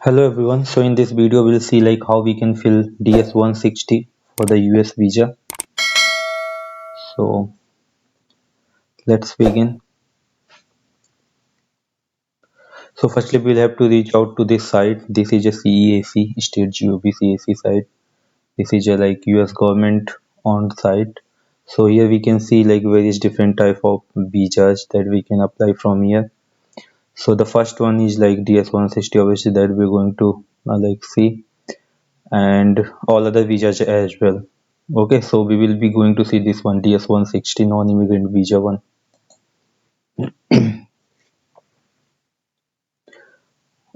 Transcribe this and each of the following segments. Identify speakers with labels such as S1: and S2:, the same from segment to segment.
S1: Hello everyone. So in this video we'll see like how we can fill DS-160 for the US visa. So let's begin. So firstly we'll have to reach out to this site. This is a CEAC state GOB CAC site. This is a like US government on site. So here we can see like various different type of visas that we can apply from here. So the first one is like DS-160 obviously that we're going to like see, and all other visas as well. Okay, so we will be going to see this one DS-160 non-immigrant visa one.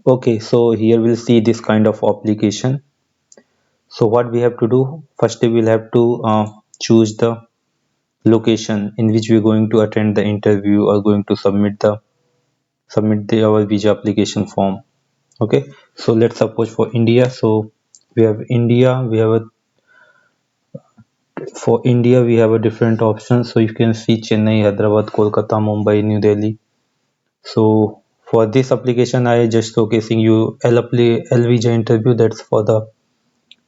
S1: Okay, so here we'll see this kind of application. So what we have to do, firstly we'll have to choose the location in which we're going to attend the interview or going to submit our visa application form. Okay, so let's suppose for India. So we have India, we have a different options. So you can see Chennai, Hyderabad, Kolkata, Mumbai, New Delhi. So for this application I just showcasing you L visa interview, that's for the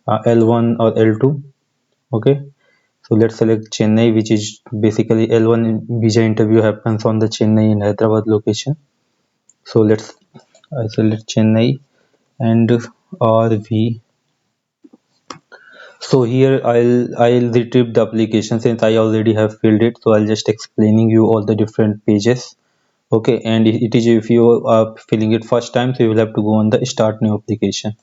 S1: L1 or L2. Okay, so let's select Chennai, which is basically L1 visa interview happens on the Chennai and Hyderabad location. So let's I select Chennai and RV. So here I'll retrieve the application since I already have filled it, so I'll just explaining you all the different pages. Okay, and it is if you are filling it first time, so you will have to go on the start new application.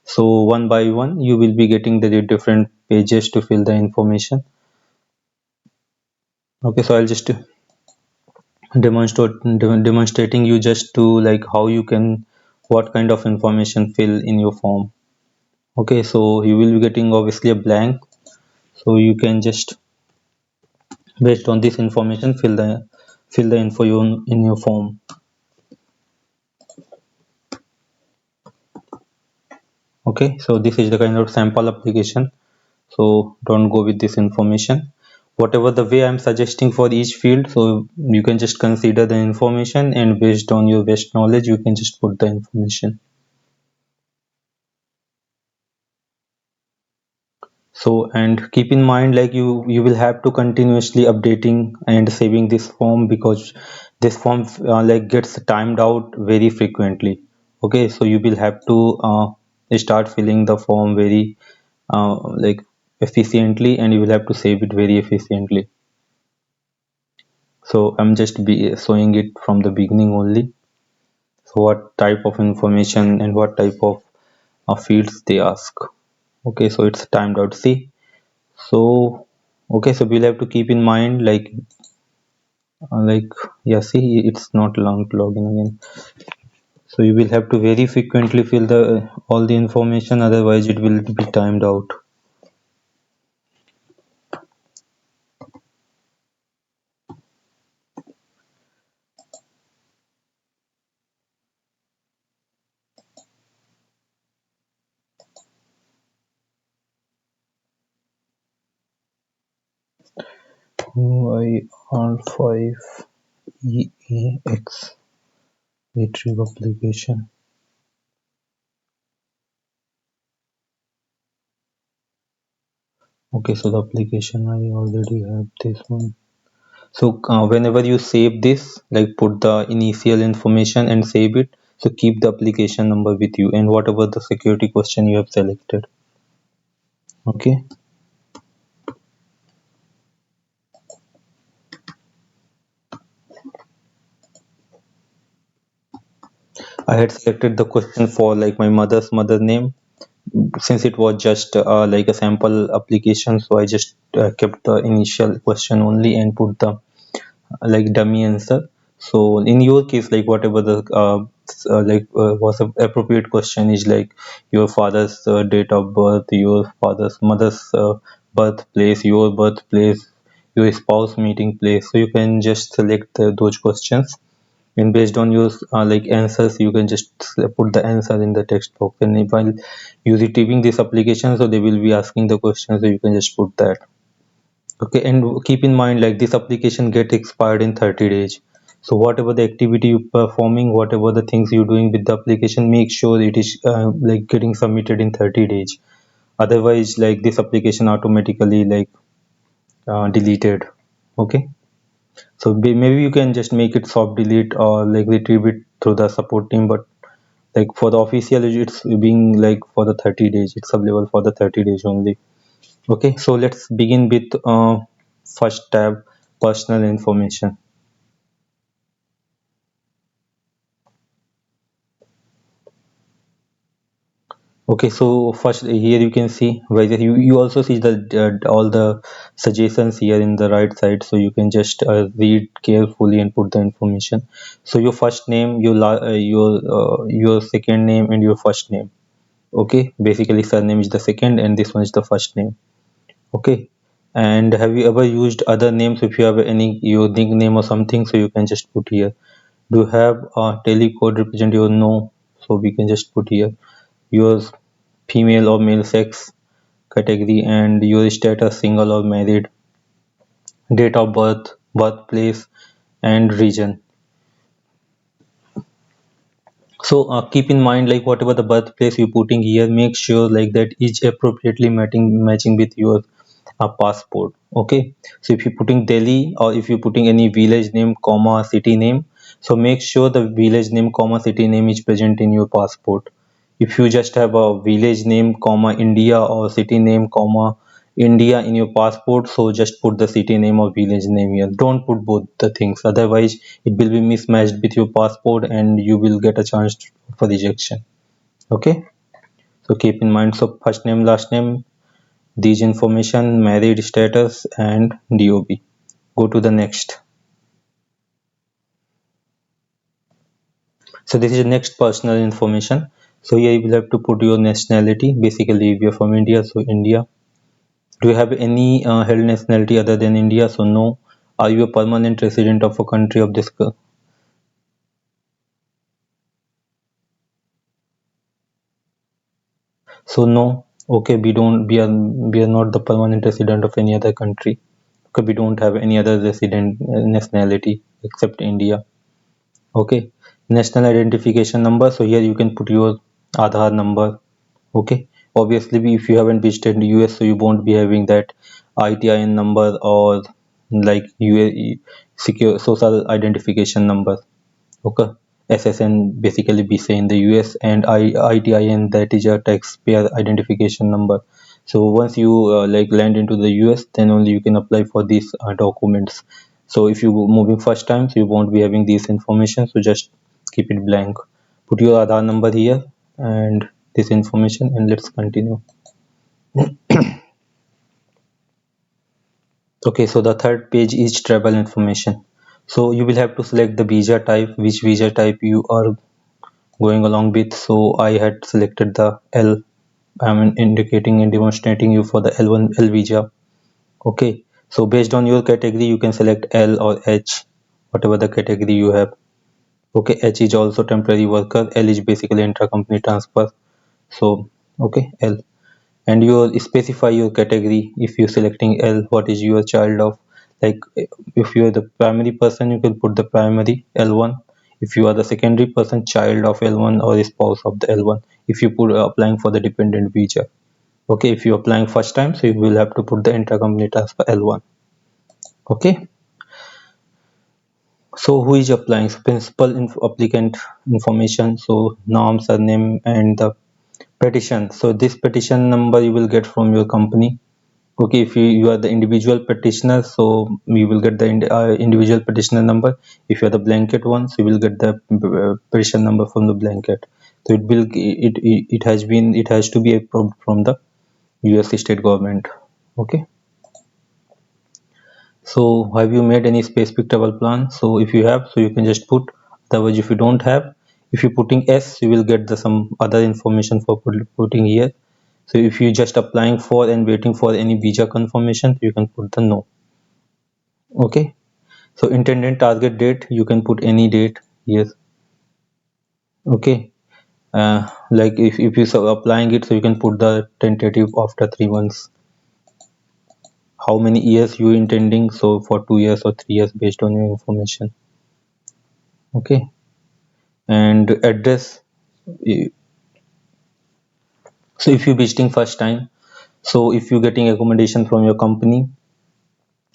S1: So one by one you will be getting the different pages to fill the information. Okay, so I'll just demonstrating you just to like how you can, what kind of information fill in your form. Okay, so you will be getting obviously a blank, so you can just based on this information fill the info in your form. Okay, so this is the kind of sample application, so don't go with this information. Whatever the way I'm suggesting for each field, so you can just consider the information and based on your best knowledge you can just put the information. So and keep in mind like you will have to continuously updating and saving this form, because this form like gets timed out very frequently. Okay, so you will have to start filling the form very like efficiently, and you will have to save it very efficiently. So I'm just be showing it from the beginning only, so what type of information and what type of fields they ask. Okay, so it's timed out, see. So okay, so we'll have to keep in mind like yeah, see it's not long to log in again. So you will have to very frequently fill the all the information, otherwise it will be timed out. YR5EAX retrieve application. Okay, so the application I already have this one. So whenever you save this, like put the initial information and save it. So keep the application number with you and whatever the security question you have selected. Okay, I had selected the question for like my mother name, since it was just like a sample application. So I just kept the initial question only and put the like dummy answer. So in your case, like whatever the was a appropriate question is like your father's date of birth, your father's mother's birthplace, your birthplace, your spouse meeting place. So you can just select those questions, and based on your like answers you can just put the answer in the text box. And if while you retrieving this application, so they will be asking the question, so you can just put that. Okay, and keep in mind like this application get expired in 30 days. So whatever the activity you performing, whatever the things you're doing with the application, make sure it is like getting submitted in 30 days. Otherwise, like this application automatically like deleted. Okay. So maybe you can just make it soft delete or like retrieve it through the support team, but like for the official it's being like for the 30 days, it's available for the 30 days only. Okay, so let's begin with first tab, personal information. Okay, so first here you can see whether you also see the all the suggestions here in the right side, so you can just read carefully and put the information. So your first name, your second name, and your first name. Okay, basically surname is the second and this one is the first name. Okay, and have you ever used other names? If you have any your nickname or something, so you can just put here. Do you have a telecode represent your no? So we can just put here your female or male sex category and your status, single or married, date of birth, birthplace, and region. So keep in mind like whatever the birthplace you're putting here, make sure like that is appropriately matching with your passport. Okay, so if you're putting Delhi or if you're putting any village name comma city name, so make sure the village name comma city name is present in your passport. If you just have a village name comma India or city name comma India in your passport, so just put the city name or village name here. Don't put both the things, otherwise it will be mismatched with your passport and you will get a chance for rejection. Okay, so keep in mind. So first name, last name, these information, married status, and DOB. Go to the next. So this is the next personal information. So here you will have to put your nationality. Basically, if you're from India, so India. Do you have any held nationality other than India? So no. Are you a permanent resident of a country of this? So no. Okay, we are not the permanent resident of any other country. Okay, we don't have any other resident nationality except India. Okay, national identification number. So here you can put your Aadhaar number. Okay, obviously if you haven't visited the US, so you won't be having that ITIN number or like UA secure social identification number. Okay, SSN basically be say in the US, and ITIN, that is a taxpayer identification number. So once you like land into the US, then only you can apply for these documents. So if you moving first time, so you won't be having these information. So just keep it blank. Put your Aadhaar number here and this information, and let's continue. Okay, so the third page is travel information. So you will have to select the visa type, which visa type you are going along with. So I had selected the L. I'm indicating and demonstrating you for the L1 L visa. Okay, so based on your category you can select L or H, whatever the category you have. Okay, H is also temporary worker, L is basically intra-company transfer. So okay, L. And you specify your category. If you're selecting L, what is your child of, like if you're the primary person, you can put the primary L1. If you are the secondary person, child of L1 or spouse of the L1. If you put applying for the dependent visa. Okay, if you're applying first time, so you will have to put the intra-company transfer L1. Okay, so who is applying? So principal applicant information, so name, surname, and the petition. So this petition number you will get from your company. Okay, if you are the individual petitioner, so you will get the individual petitioner number. If you are the blanket one, so you will get the petition number from the blanket. So it has to be approved from the US state government. Okay, so have you made any specific travel plan? So if you have, so you can just put. Otherwise, if you don't have, if you're putting S, you will get the some other information for putting here. So if you just applying for and waiting for any visa confirmation, you can put the no. Okay, so intended target date, you can put any date. Yes. Okay, like if you applying it, so you can put the tentative after 3 months. How many years you intending? So for 2 years or 3 years based on your information. Okay, and address. eh, So if you're visiting first time, so if you're getting accommodation from your company,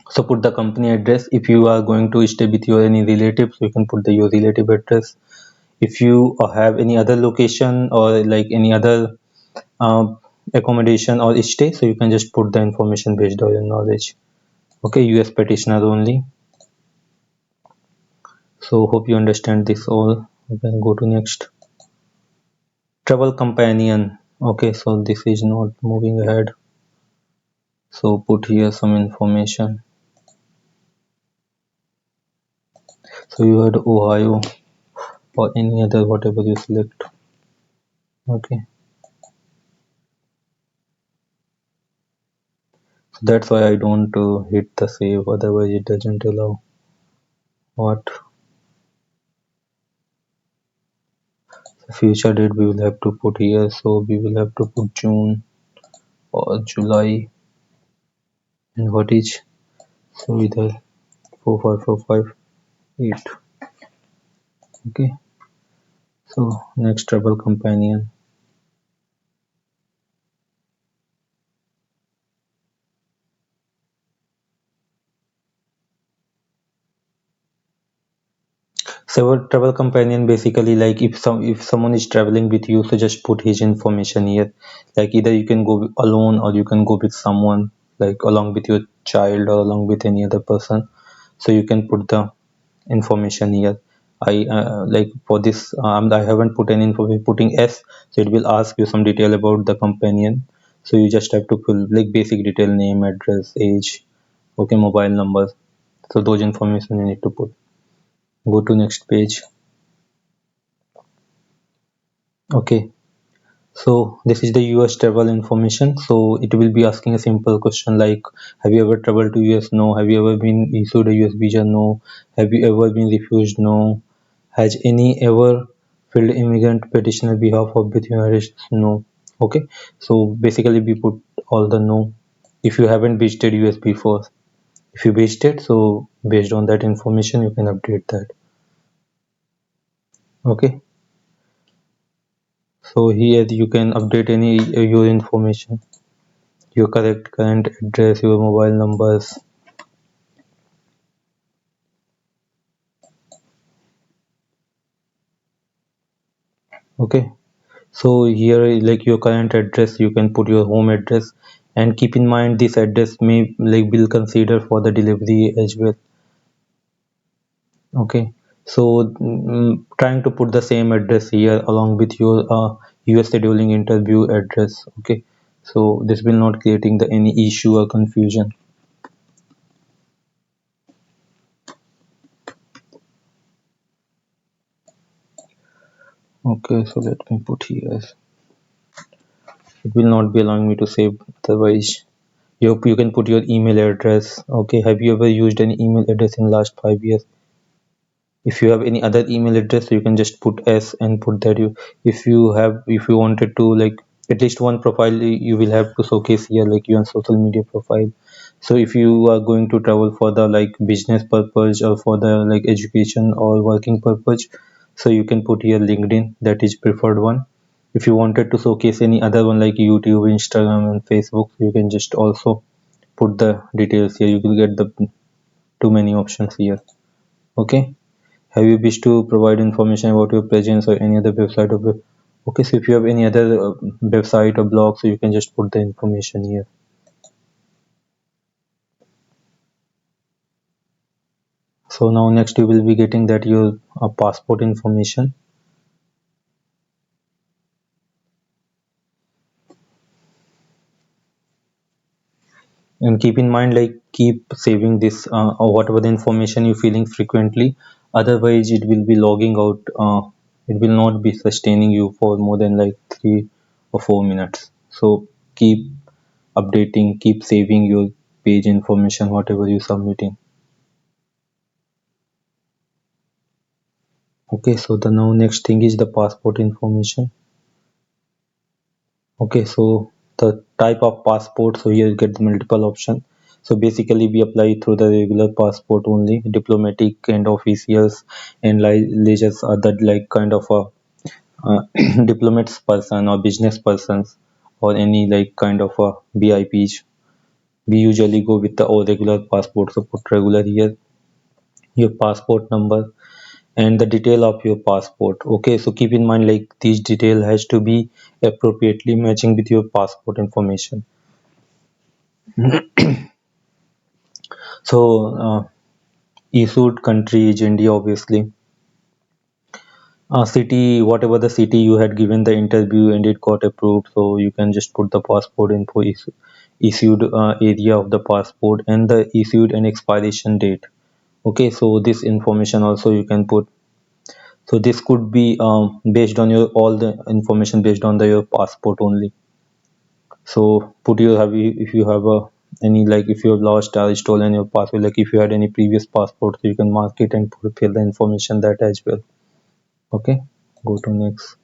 S1: so put the company address. If you are going to stay with your any relatives, you can put your relative address. If you have any other location or like any other uh, accommodation or stay, so you can just put the information based on your knowledge. Okay, US petitioner only. So hope you understand this all. You can go to next. Travel companion. Okay, so this is not moving ahead. So put here some information. So you had Ohio or any other whatever you select. Okay, so that's why I don't hit the save, otherwise it doesn't allow. What future date we will have to put here, so we will have to put June or July. And what is, so either 45458. Okay, so next travel companion. So travel companion basically like if someone is traveling with you, so just put his information here. Like either you can go alone or you can go with someone, like along with your child or along with any other person. So you can put the information here. I like for this I haven't put any info. Putting S, so it will ask you some detail about the companion. So you just have to fill like basic detail, name, address, age, okay, mobile numbers. So those information you need to put. Go to next page. Okay, so this is the US travel information. So it will be asking a simple question like, have you ever traveled to US? No. Have you ever been issued a US visa? No. Have you ever been refused? No. Has any ever filled immigrant petition on behalf of the United States? No. Okay. So basically we put all the no. If you haven't visited US before. If you visited, so based on that information you can update that. Okay. So here you can update any your information, your correct current address, your mobile numbers. Okay, so here like your current address, you can put your home address, and keep in mind this address may like will consider for the delivery as well. Okay, so trying to put the same address here along with your US scheduling interview address. Okay, so this will not creating the any issue or confusion. Okay, so let me put here, it will not be allowing me to save, otherwise you can put your email address. Okay, have you ever used an email address in last 5 years? If you have any other email address, you can just put S and put that. You if you wanted to like at least one profile, you will have to showcase here like your social media profile. So if you are going to travel for the like business purpose or for the like education or working purpose, so you can put here LinkedIn, that is preferred one. If you wanted to showcase any other one like YouTube, Instagram and Facebook, you can just also put the details here. You will get the too many options here. Okay, have you wish to provide information about your presence or any other website of your, okay, so if you have any other website or blog, so you can just put the information here. So now next you will be getting that your passport information. And keep in mind like keep saving this or whatever the information you filling frequently, otherwise it will be logging out, it will not be sustaining you for more than like 3 or 4 minutes. So keep updating, keep saving your page information whatever you submitting. Okay, so the now next thing is the passport information. Okay, so the type of passport, so here you get the multiple option. So basically we apply through the regular passport only. Diplomatic and officials and leisures are the like kind of a diplomats person or business persons or any like kind of a VIPs. We usually go with the all regular passport. So put regular here, your passport number and the detail of your passport. Okay, so keep in mind like this detail has to be appropriately matching with your passport information. So issued country is India obviously. City, whatever the city you had given the interview and it got approved, so you can just put the passport info issued area of the passport and the issued and expiration date. Okay, so this information also you can put. So this could be based on your all the information based on the your passport only. So put your have you if you have a any like if you have lost or stolen your passport, like if you had any previous passport, so you can mark it and put fill the information that as well. Okay, go to next.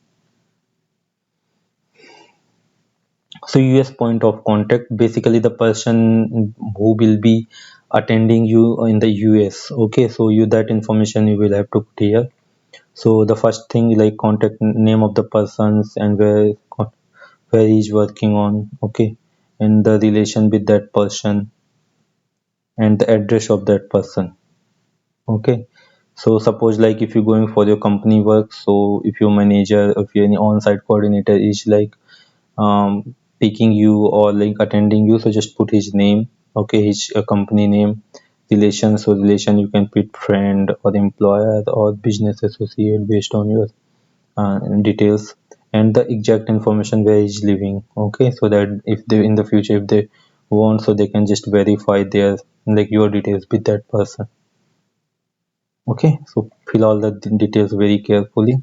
S1: So US point of contact, basically the person who will be attending you in the US. Okay, so you that information you will have to put here. So the first thing like contact name of the persons and where he's working on. Okay, and the relation with that person and the address of that person. Okay, so suppose like if you're going for your company work, so if your manager, if you're any on-site coordinator is like picking you or like attending you, so just put his name. Okay, his company name. Relation, so relation you can put friend or employer or business associate based on your details and the exact information where he's living. Okay, so that if they in the future if they want, so they can just verify their like your details with that person. Okay, so fill all the details very carefully.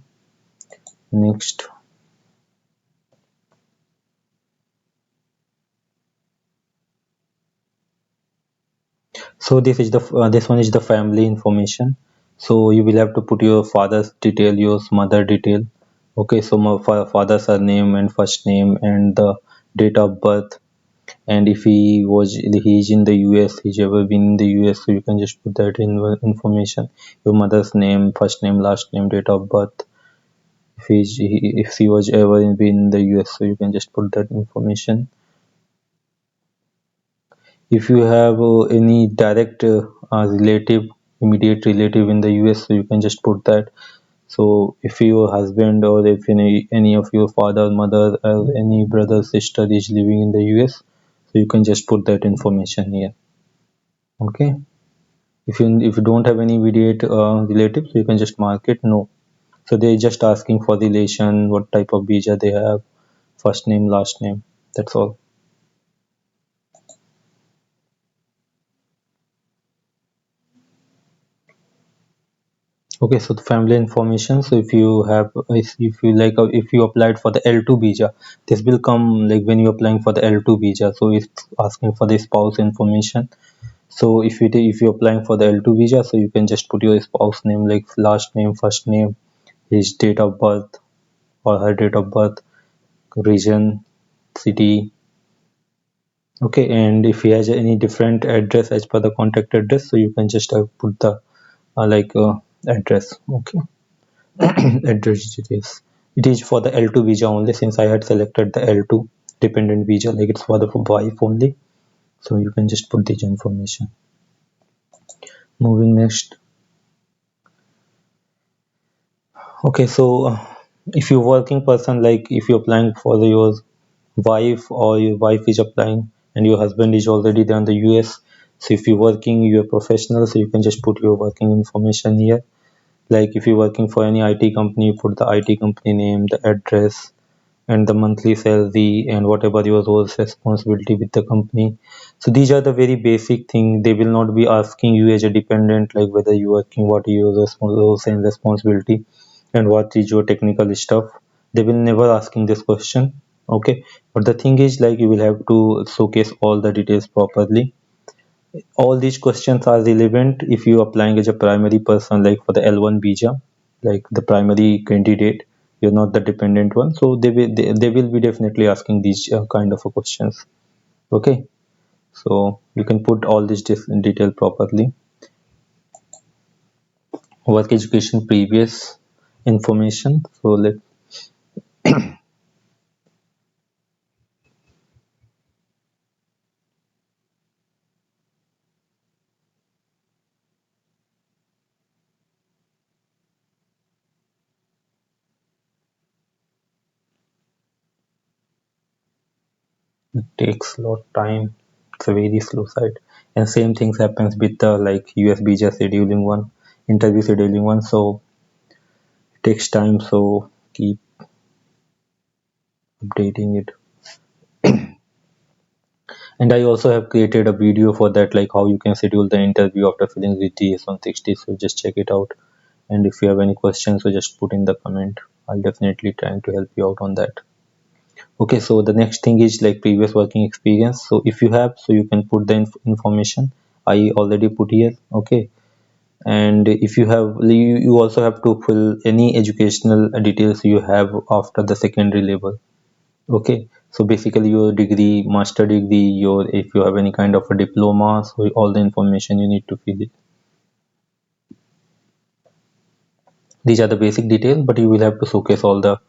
S1: Next. So this one is the family information. So you will have to put your father's detail, your mother detail. Okay, so my father's surname and first name and the date of birth. And if he's in the US, he's ever been in the US, so you can just put that in information. Your mother's name, first name, last name, date of birth. If he was ever been in the US, so you can just put that information. If you have any direct relative, immediate relative in the US, so you can just put that. So if your husband or if any of your father, mother, or any brother, sister is living in the US, so you can just put that information here. Okay. If you don't have any immediate relatives, so you can just mark it no. So they're just asking for relation, what type of visa they have, first name, last name. That's all. Okay, so the family information. So if you like, if you applied for the L2 visa, this will come like when you're applying for the L2 visa. So it's asking for the spouse information. So if you're applying for the L2 visa, so you can just put your spouse name like last name, first name, his date of birth or her date of birth, region, city. Okay, and if he has any different address as per the contact address, so you can just put the address. Okay. Address details. It is for the L2 visa only since I had selected the L2 dependent visa, like it's for the wife only. So you can just put this information. Moving next. Okay, so if you're working person, like if you're applying for your wife or your wife is applying and your husband is already there in the US. So if you're working, you're professional, so you can just put your working information here. Like if you're working for any IT company, you put the IT company name, the address, and the monthly salary and whatever your roles responsibility with the company. So these are the very basic thing. They will not be asking you as a dependent like whether you working, what are your roles and responsibility and what is your technical stuff. They will never asking this question. Okay, but the thing is like you will have to showcase all the details properly. All these questions are relevant if you applying as a primary person like for the L1 visa, like the primary candidate, you're not the dependent one, so they will be definitely asking these kind of questions. Okay, So you can put all this detail properly. Work education previous information. So let it takes a lot of time. It's a very slow site. And same things happens with the like USB just scheduling one, interview scheduling one. So it takes time. So keep updating it. And I also have created a video for that, like how you can schedule the interview after filling the DS-160. So just check it out. And if you have any questions, so just put in the comment. I'll definitely try to help you out on that. Okay, so the next thing is like previous working experience. So if you have, so you can put the information. I already put here. Okay, and if you have, you also have to fill any educational details you have after the secondary level. Okay, so basically your degree, master degree, your if you have any kind of a diploma, so all the information you need to fill it. These are the basic details, but you will have to showcase all the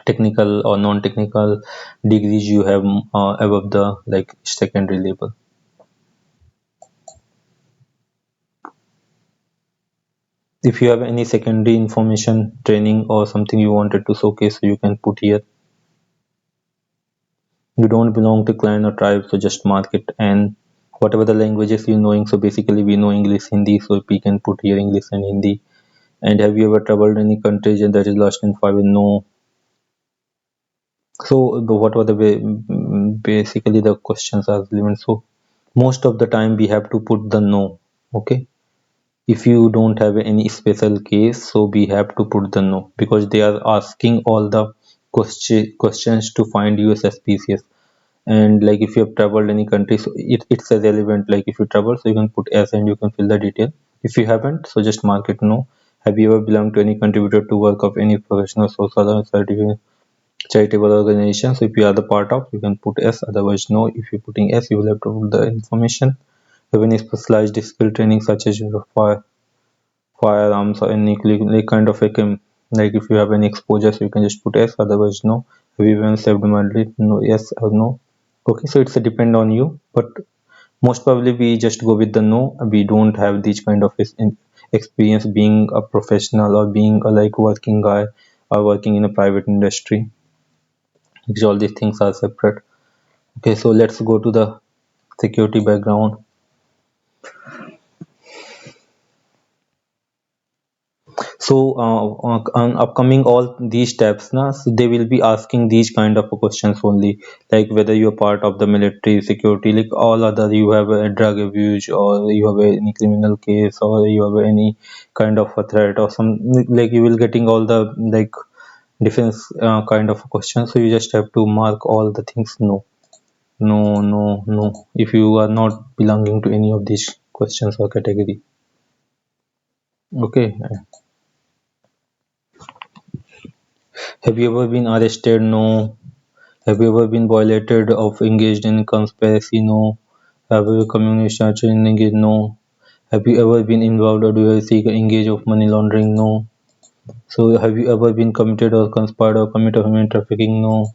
S1: technical or non-technical degrees you have above the like secondary level. If you have any secondary information training or something you wanted to showcase, so you can put here. You don't belong to clan or tribe, so just mark it. And whatever the languages you knowing, so basically we know English, Hindi, so we can put here English and Hindi. And have you ever traveled any countries and that is lost in five? No. So what were the basically the questions are relevant. So most of the time we have to put the no. Okay, if you don't have any special case, so we have to put the no, because they are asking all the questions to find you as suspicious. And like if you have traveled any country, so it's a relevant, like if you travel, so you can put yes and you can fill the detail. If you haven't, so just mark it no. Have you ever belonged to any contributor to work of any professional social or certificate charitable organization? So if you are the part of, you can put yes, otherwise no. If you're putting yes, you will have to put the information. Have any specialized skill training such as your firearms or any like kind of a like if you have any exposure, so you can just put yes, otherwise no. Have you even saved money? No, yes or no. Okay, so it's a depend on you, but most probably we just go with the no. We don't have this kind of experience being a professional or being a like working guy or working in a private industry, because all these things are separate. Okay, so let's go to the security background. So on upcoming all these steps na, so they will be asking these kind of questions only, like whether you're part of the military security, like all other, you have a drug abuse or you have any criminal case or you have any kind of a threat or some, like you will getting all the like defense kind of questions. So you just have to mark all the things no, no, no, no, if you are not belonging to any of these questions or category. Okay, have you ever been arrested? No. Have you ever been violated of engaged in conspiracy? No. Have you communication engaged? No. Have you ever been involved or do you seek engage of money laundering? No. So have you ever been committed or conspired or committed human trafficking? No.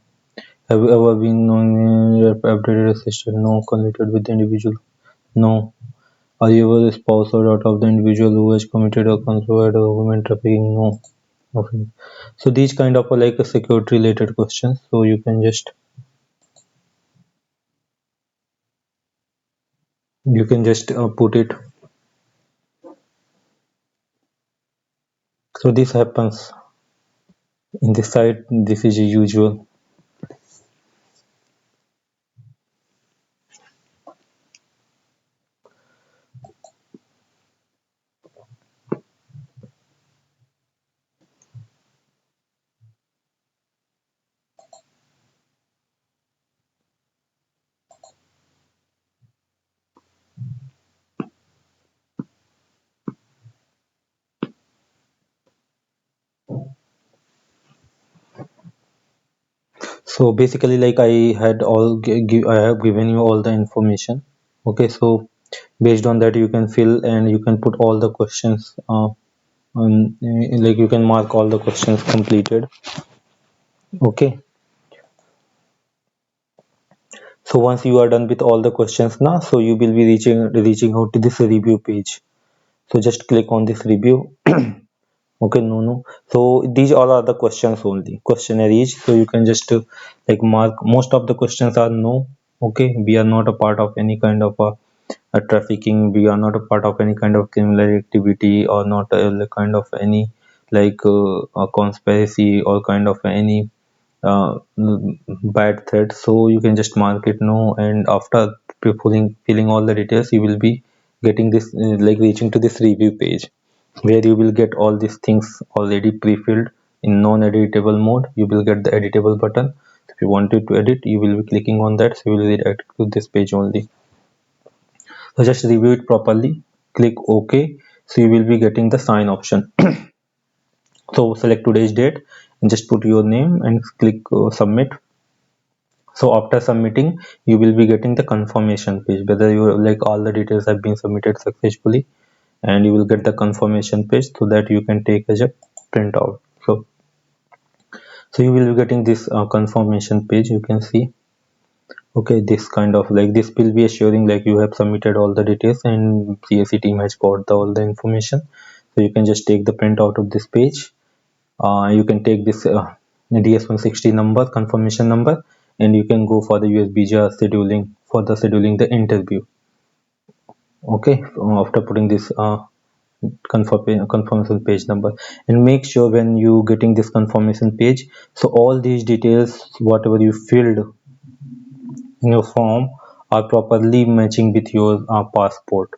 S1: Have you ever been knowingly updated a sister? No. Connected with the individual? No. Are you ever the spouse or daughter of the individual who has committed or conspired or human trafficking? No. Okay. So these kind of like a security related questions. So you can just put it. So this happens in this site. This is usual. So basically, like I had I have given you all the information. Okay, so based on that you can fill and you can put all the questions like you can mark all the questions completed. Okay, so once you are done with all the questions now, so you will be reaching out to this review page. So just click on this review. Okay, no, so these all are the questions only, questionnaire each. So you can just like mark. Most of the questions are no. Okay, we are not a part of any kind of a trafficking. We are not a part of any kind of criminal activity, or not a kind of any like a conspiracy or kind of any bad threat. So you can just mark it no, and after filling all the details, you will be getting this like reaching to this review page, where you will get all these things already pre-filled in non-editable mode. You will get the editable button. If you wanted to edit, you will be clicking on that, so you will redirect to this page only. So just review it properly, click OK. So you will be getting the sign option. So select today's date and just put your name and click submit. So after submitting, you will be getting the confirmation page, whether you like all the details have been submitted successfully, and you will get the confirmation page, so that you can take as a printout. So you will be getting this confirmation page, you can see. Okay, this kind of like this will be assuring like you have submitted all the details and CSC team has got all the information. So you can just take the print out of this page. You can take this DS-160 number, confirmation number, and you can go for the USB scheduling for the scheduling the interview. Okay, after putting this confirmation page number, and make sure when you getting this confirmation page, so all these details whatever you filled in your form are properly matching with your passport.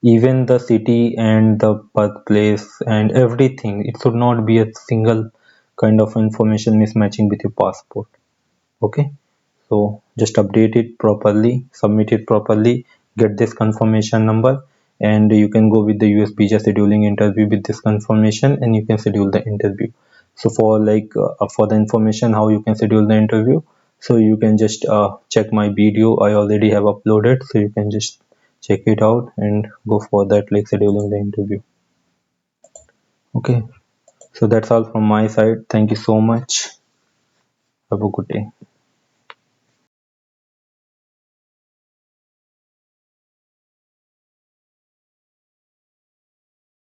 S1: Even the city and the birthplace and everything, it should not be a single kind of information mismatching with your passport. Okay, so just update it properly, submit it properly, get this confirmation number, and you can go with the US visa scheduling interview with this confirmation, and you can schedule the interview. So for like for the information how you can schedule the interview, so you can just check my video, I already have uploaded, so you can just check it out and go for that, like scheduling the interview. Okay, so that's all from my side. Thank you so much. Have a good day.